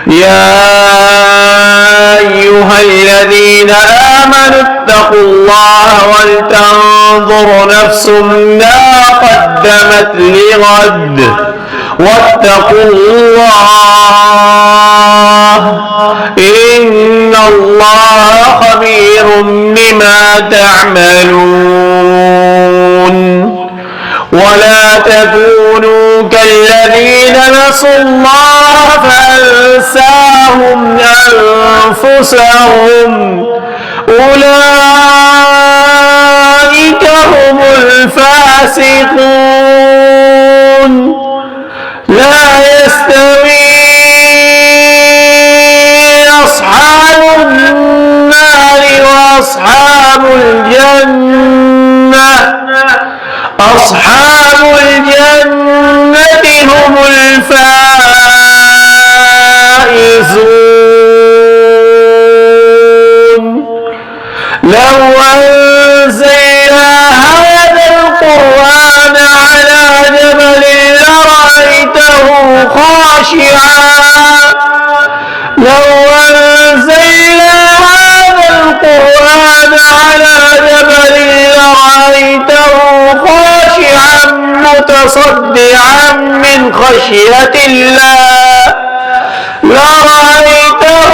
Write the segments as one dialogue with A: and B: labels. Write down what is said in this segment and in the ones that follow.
A: يا أيها الذين آمنوا اتقوا الله ولتنظر نفس ما قدمت لغد واتقوا الله إن الله خبير بما تعملون. ولا تكونوا كالذين نسوا الله فأنساهم أنفسهم أولئك هم الفاسقون. لا يستوي أصحاب النار وأصحاب الجنة أصحاب الجنة هم الفائزون. لو أنزلنا هذا القرآن على جبل لرأيته خاشعا لو أنزلنا هذا القرآن على جبل لرأيته خاشعا متصدعا من خشية الله لرأيته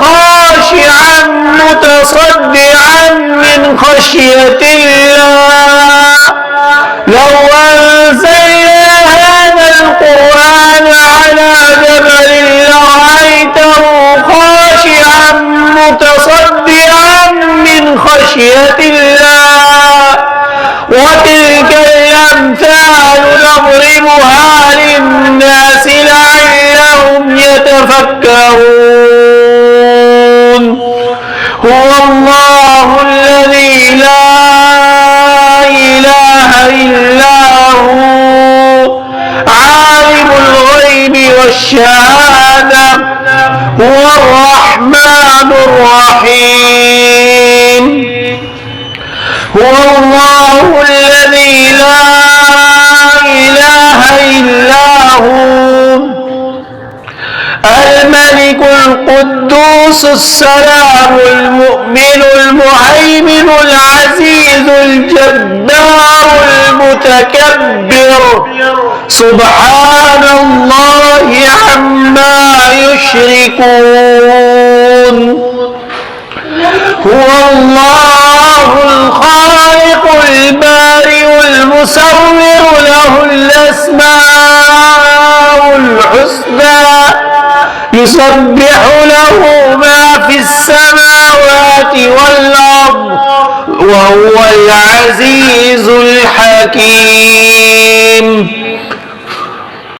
A: خاشعا متصدعا من خشية الله. لو أنزلنا هذا القرآن على جبل لرأيته خاشعا متصدعا من خشية الله. وتلك الأمثال نضربها للناس لعلهم يتفكرون. هو الله الذي لا إله إلا هو عالم الغيب والشهادة هو الرحمن الرحيم. هو الله الذي لا إله إلا هو الملك القدوس السلام المؤمن المهيمن العزيز الجبار المتكبر سبحان الله عما يشركون. هو الله الخالق البارئ المصور له الأسماء الحسنى يسبح له ما في السماوات والأرض وهو العزيز الحكيم.